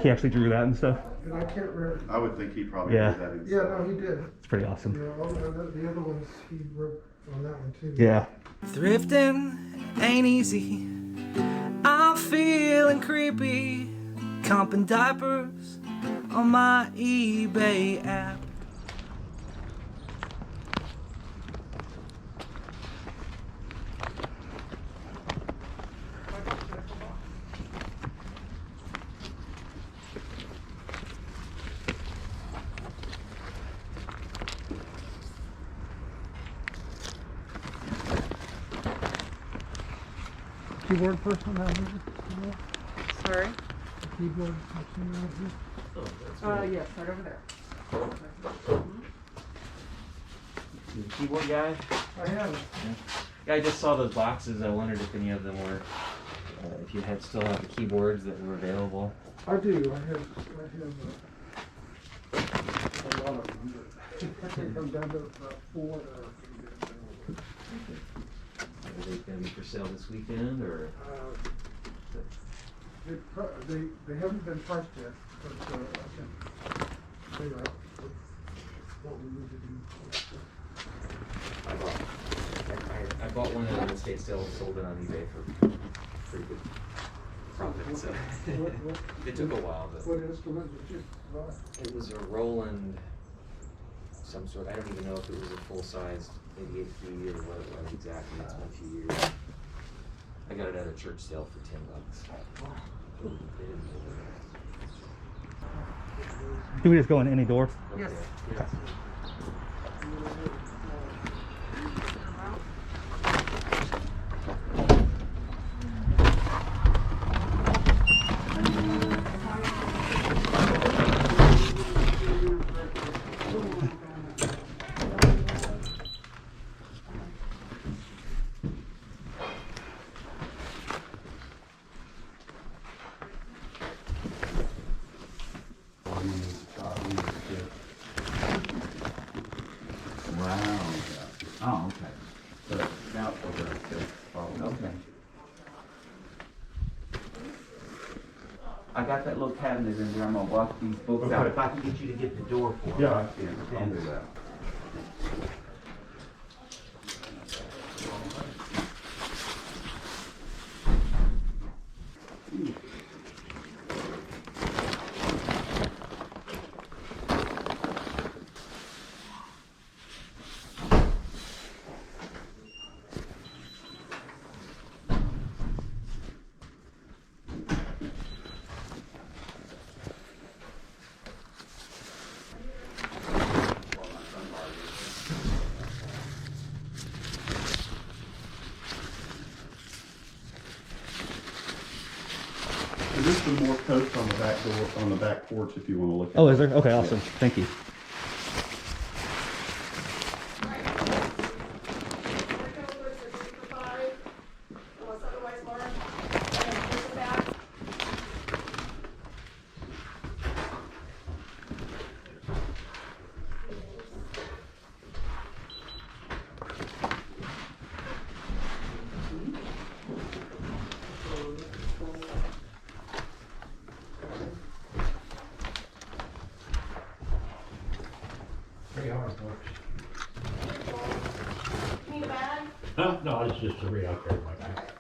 He actually drew that and stuff. And I can't remember. I would think he probably Yeah. did that himself. Yeah, no, he did. It's pretty awesome. Yeah, all the other ones he wrote on that one too. Yeah. Thrifting ain't easy. I'm feeling creepy. Comping diapers on my eBay app. Keyboard person out here? Sorry? Keyboard person out here? Yes, right over there. You the keyboard guy? I have it. Yeah, I just saw those boxes. I wondered if any of them were, if you had still have the keyboards that were available. I do. I have a lot of them, but I think I'm down to about 4 that are Are they going to be for sale this weekend, or? they haven't been priced yet, but I can figure out what we need to do. I bought one at an estate sale, sold it on eBay for pretty good profit. So it took a while, but What instrument did you buy? it was a Roland, some sort. I don't even know if it was a full-size 88B or what it was exactly. It's been a few years. I got it at a church sale for $10. They didn't hold it. Can we just go in any door? Yes. Yeah. Wow. Oh, okay. So now, okay. I got that little cabinet in there. I'm gonna walk these books out. If I can get you to get the door for me. Yeah, I can. I'll do that. And there's some more coats on the back door, on the back porch if you want to look at Oh, it. is there? Okay, awesome. Thank you. No, it's just a read out there like that.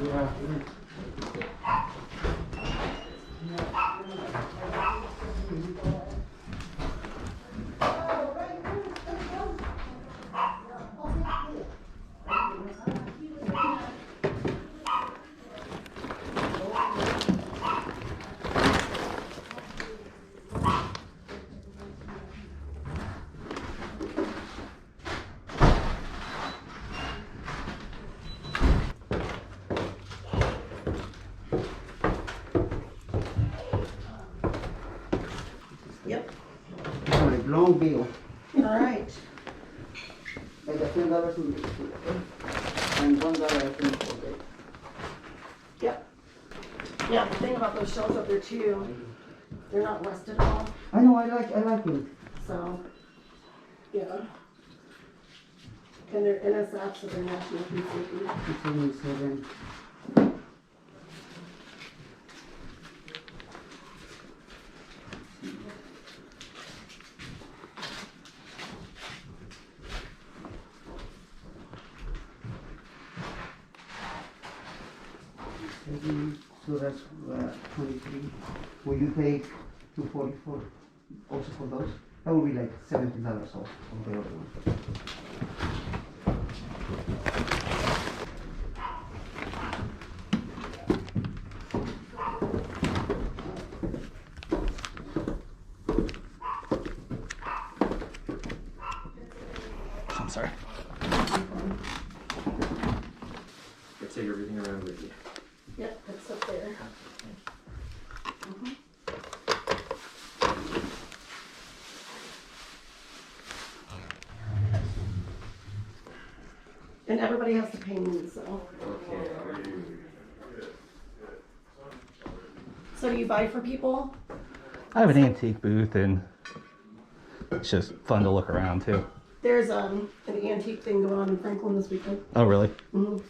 Yeah. Yep. All right, long bill. All right. Like a $10 in the and $1 I think for it. Yep. Yeah, the thing about those shells up there too, they're not rusted at all, I know, I like it. so, yeah. And they're NSF, so they're national food safety. It's only 7. So that's 23. Will you take 244 also for those? That will be like $17 off of the other one. I'm sorry. You take everything around with you. Yep, it's up there. Mhm. And everybody has to pay me, so. So do you buy for people? I have an antique booth and it's just fun to look around too. There's an antique thing going on in Franklin this weekend. Oh, really? Mhm.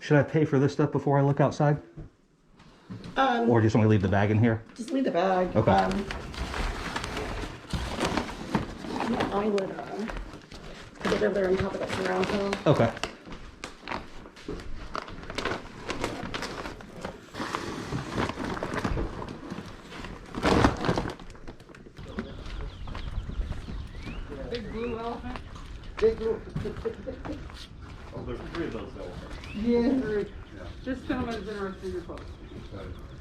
Should I pay for this stuff before I look outside? Or just want to leave the bag in here? Just leave the bag. Okay. I would put it over there on top of that surround sound. Okay. Big blue elephant? Big blue. Oh, there's 3 of those elephants. Yeah. This gentleman's interested in your post.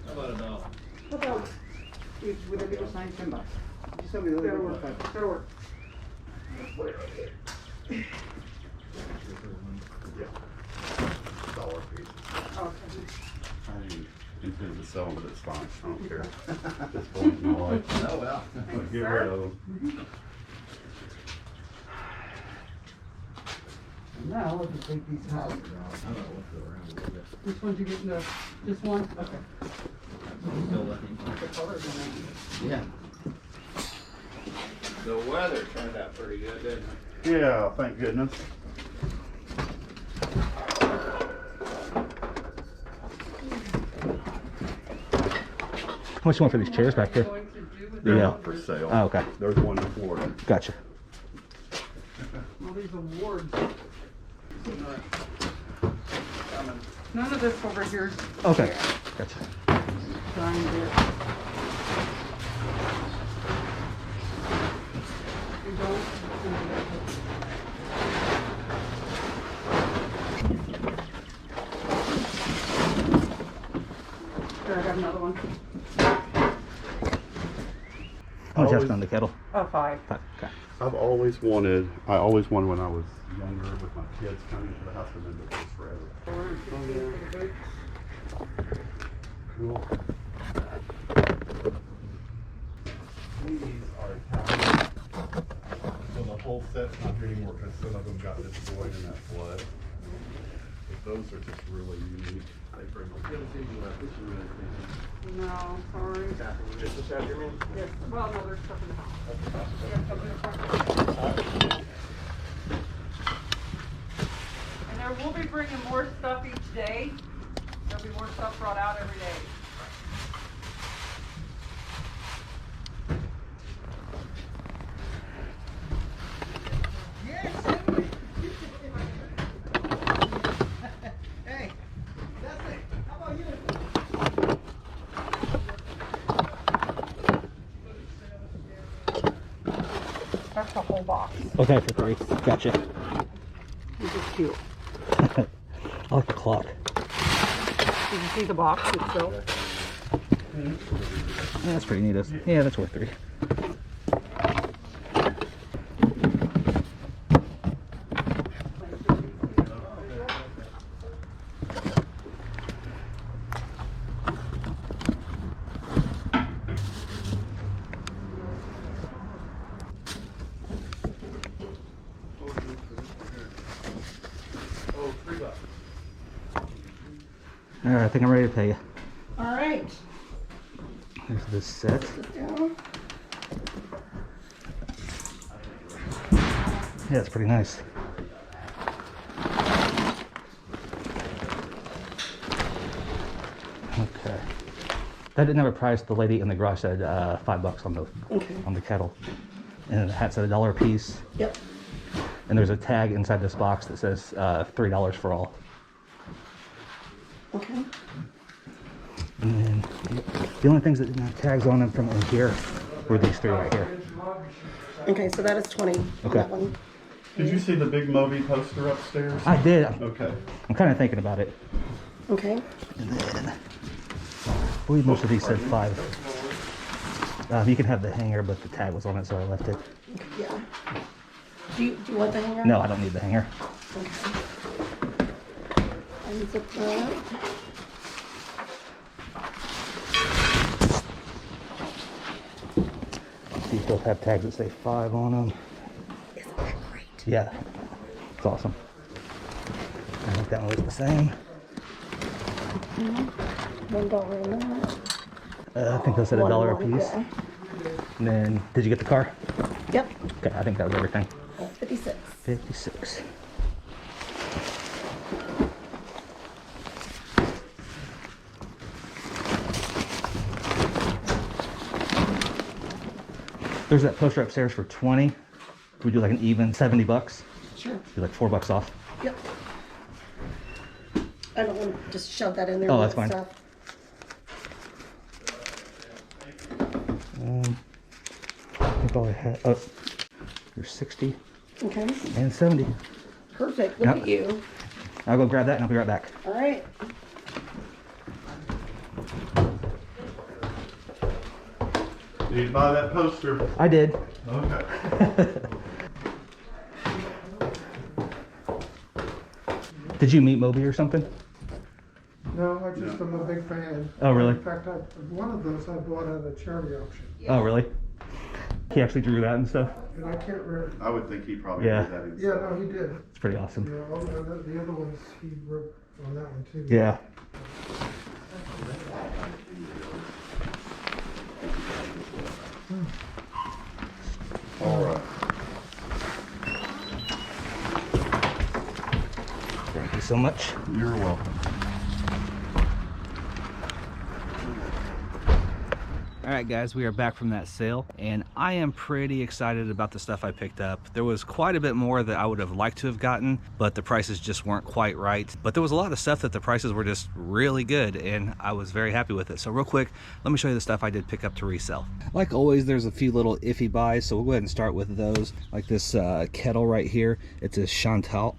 How about a dollar? How about It's with a little sign, $10. Just tell me the That'll other work. one. That'll work. Dollar piece. Okay. I didn't intend to sell them, but it's fine. I don't care. At this point in my life. Oh, well. Get rid of them. Now, let me take these out. Which ones you getting the, this one? Okay. The colors in Yeah. The weather turned out pretty good, didn't it? Yeah, thank goodness. How much you want for these chairs back it. here? Going to do with They're Yeah. not for sale. Oh, okay. There's one in Florida. Gotcha. all these awards. None of this over here Okay. Gotcha. signed it. You don't? Here, I got another one. How much that's on the kettle? Oh, 5. Okay. I always wanted when I was younger with my kids coming to the house and then it was forever. Cool. These are Italian. So the whole set's not here anymore because some of them got destroyed in that flood. But those are just really unique. They bring them. No, sorry. Just this out here, man? Yes, well, no, there's stuff in the house. Yeah, stuff in the front. And there will be bringing more stuff each day. There'll be more stuff brought out every day. That's the whole box. Okay, for 3. Gotcha. This is cute. I like the clock. Did you see the box itself? Yeah, that's pretty neat. Yeah, that's worth 3. All right, I think I'm ready to pay you. All right. Here's this set. Down. Yeah, it's pretty nice. Okay. That didn't have a price. The lady in the garage said $5 on the kettle, and the hat said $1 a piece. Yep. And there's a tag inside this box that says $3 for all. Okay. And then the only things that didn't have tags on them from in here were these 3 right here. Okay, so that is 20. Okay. That one. Did you see the big Moby poster upstairs? I did. Okay. I'm kind of thinking about it. Okay. And then, I believe most of these said 5. You can have the hanger, but the tag was on it, so I left it. Yeah. Do you want the hanger? No, I don't need the hanger. Okay. Unzip that. These both have tags that say 5 on them. Isn't that great? Yeah, it's awesome. I think that one was the same. $1 in that. I think those said $1 a piece. Yeah. And then, did you get the car? Yep. Okay, I think that was everything. 56. 56. There's that poster upstairs for 20. We do like an even $70. Sure. Do like $4 off. Yep. I don't want to just shove that in there. Oh, with that's fine. stuff. I think all I had. Oh, there's 60 Okay. and 70. Perfect. Look Yep. at you. I'll go grab that and I'll be right back. All right. Did you buy that poster? I did. Okay. Did you meet Moby or something? No, I just am a big fan. Oh, really? In fact, one of those I bought at a charity auction, Oh, really? He actually drew that and stuff. and I can't remember. I would think he probably Yeah. did that himself. Yeah, no, he did. It's pretty awesome. Yeah, all the other ones he wrote on that one too. Yeah. All right. Thank you so much. You're welcome. Alright guys, we are back from that sale and I am pretty excited about the stuff I picked up. There was quite a bit more that I would have liked to have gotten, but the prices just weren't quite right. But there was a lot of stuff that the prices were just really good and I was very happy with it. So real quick, let me show you the stuff I did pick up to resell. Like always, there's a few little iffy buys, so we'll go ahead and start with those. Like this kettle right here. It's a Chantal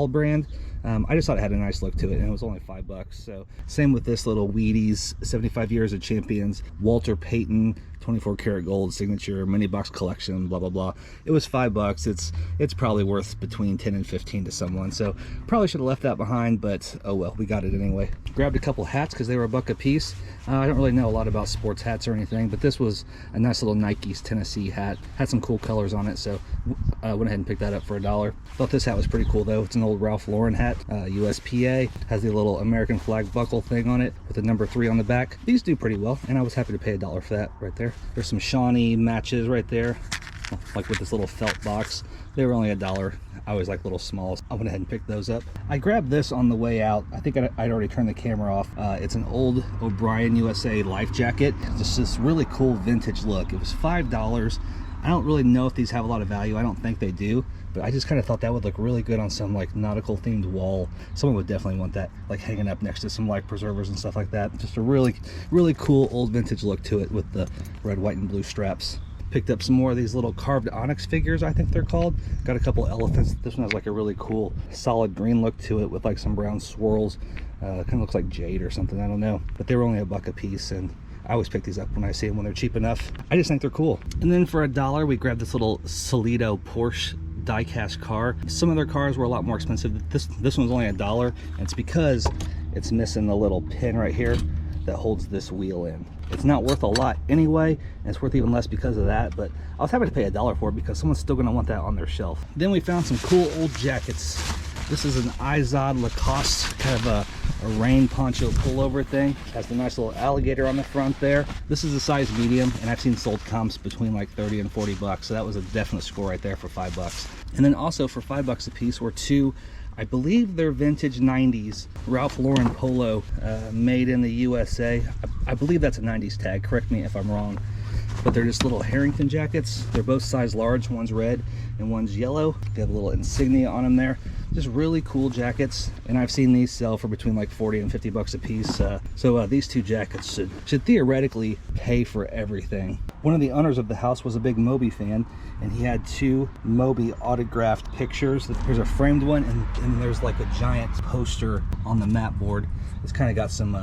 brand. I just thought it had a nice look to it and it was only $5. So same with this little Wheaties 75 years of champions, Walter Payton 24 karat gold signature mini box collection, blah blah blah. It was $5. It's probably worth between 10 and 15 to someone, so probably should have left that behind, but oh well, we got it anyway. Grabbed a couple hats because they were $1 a piece. I don't really know a lot about sports hats or anything, but this was a nice little Nike's Tennessee hat. Had some cool colors on it, so went ahead and picked that up for $1. Thought this hat was pretty cool though. It's an old Ralph Lauren hat, USPA. Has the little American flag buckle thing on it with the number 3 on the back. These do pretty well, and I was happy to pay $1 for that right there. There's some Shawnee matches right there, like with this little felt box. They were only $1. I always like little smalls. I went ahead and picked those up. I grabbed this on the way out. I think I'd already turned the camera off. It's an old O'Brien USA life jacket. It's just this really cool vintage look. It was $5. I don't really know if these have a lot of value. I don't think they do, but I just kind of thought that would look really good on some like nautical themed wall. Someone would definitely want that like hanging up next to some life preservers and stuff like that. Just a really cool old vintage look to it with the red, white, and blue straps. Picked up some more of these little carved onyx figures, I think they're called. Got a couple elephants. This one has like a really cool solid green look to it with like some brown swirls. Kind of looks like jade or something, I don't know. But they were only $1 a piece, and I always pick these up when I see them when they're cheap enough. I just think they're cool. And then for $1, we grabbed this little Solido Porsche die-cast car. Some of their cars were a lot more expensive. This one's only $1, and it's because it's missing the little pin right here that holds this wheel in. It's not worth a lot anyway, and it's worth even less because of that, but I was happy to pay $1 for it because someone's still gonna want that on their shelf. Then we found some cool old jackets. This is an Izod Lacoste, kind of a rain poncho pullover thing. Has the nice little alligator on the front there. This is a size medium, and I've seen sold comps between like 30 and 40 bucks, so that was a definite score right there for $5. And then also for $5 a piece were two, I believe they're vintage 90s Ralph Lauren polo, made in the USA. I believe that's a 90s tag, correct me if I'm wrong. But they're just little Harrington jackets. They're both size large, one's red and one's yellow. They have a little insignia on them there. Just really cool jackets, and I've seen these sell for between like 40 and 50 bucks a piece. So these two jackets should theoretically pay for everything. One of the owners of the house was a big Moby fan, and he had two Moby autographed pictures. There's a framed one, and there's like a giant poster on the mat board. It's kind of got some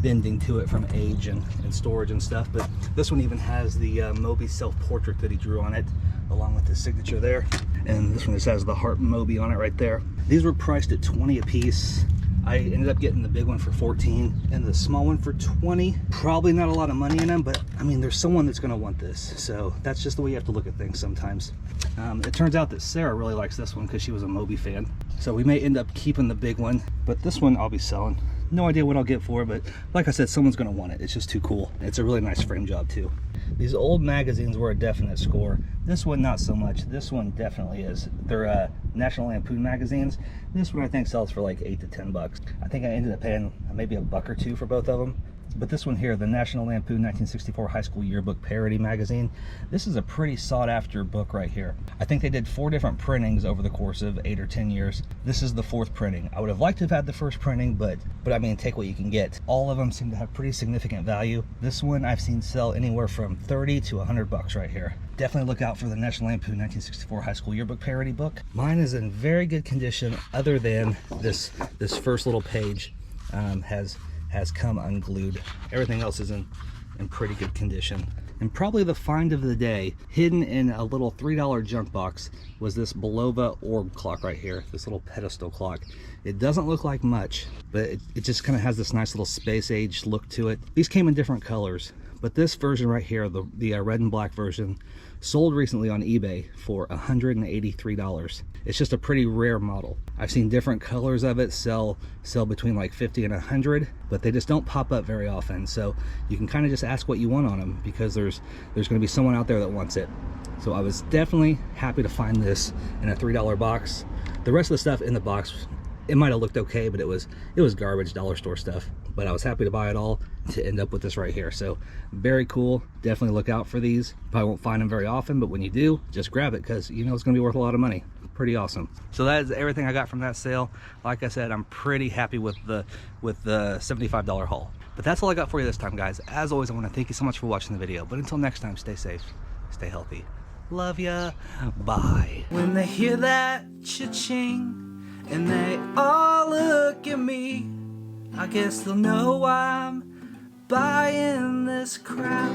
bending to it from age and storage and stuff, but this one even has the Moby self-portrait that he drew on it, along with his signature there. And this one just has the heart Moby on it right there. These were priced at 20 a piece. I ended up getting the big one for 14 and the small one for 20. Probably not a lot of money in them, but I mean, there's someone that's gonna want this. So that's just the way you have to look at things sometimes. It turns out that Sarah really likes this one because she was a Moby fan. So we may end up keeping the big one, but this one I'll be selling. No idea what I'll get for it, but like I said, someone's gonna want it. It's just too cool. It's a really nice frame job too. These old magazines were a definite score. This one, not so much. This one definitely is. They're National Lampoon magazines. This one I think sells for like 8 to 10 bucks. I think I ended up paying maybe $1 or $2 for both of them. But this one here, the National Lampoon 1964 High School Yearbook Parody Magazine, this is a pretty sought after book right here. I think they did 4 different printings over the course of 8 or 10 years. This is the 4th printing. I would have liked to have had the first printing, but I mean, take what you can get. All of them seem to have pretty significant value. This one I've seen sell anywhere from 30 to 100 bucks right here. Definitely look out for the National Lampoon 1964 High School Yearbook Parody book. Mine is in very good condition, other than this first little page has come unglued. Everything else is in pretty good condition. And probably the find of the day, hidden in a little $3 junk box, was this Belova orb clock right here, this little pedestal clock. It doesn't look like much, but it just kind of has this nice little space age look to it. These came in different colors, but this version right here, the red and black version, sold recently on eBay for $183. It's just a pretty rare model. I've seen different colors of it sell between like 50 and 100, but they just don't pop up very often. So you can kind of just ask what you want on them, because there's going to be someone out there that wants it. So I was definitely happy to find this in a $3 box. The rest of the stuff in the box, it might have looked okay, but it was garbage dollar store stuff. But I was happy to buy it all to end up with this right here. So very cool. Definitely look out for these. Probably won't find them very often, but when you do, just grab it, because you know it's going to be worth a lot of money. Pretty awesome. So that is everything I got from that sale. Like I said, I'm pretty happy with the $75 haul. But that's all I got for you this time, guys. As always, I want to thank you so much for watching the video. But until next time, stay safe, stay healthy. Love ya. Bye. When they hear that cha-ching and they all look at me, I guess they'll know I'm buying this crap.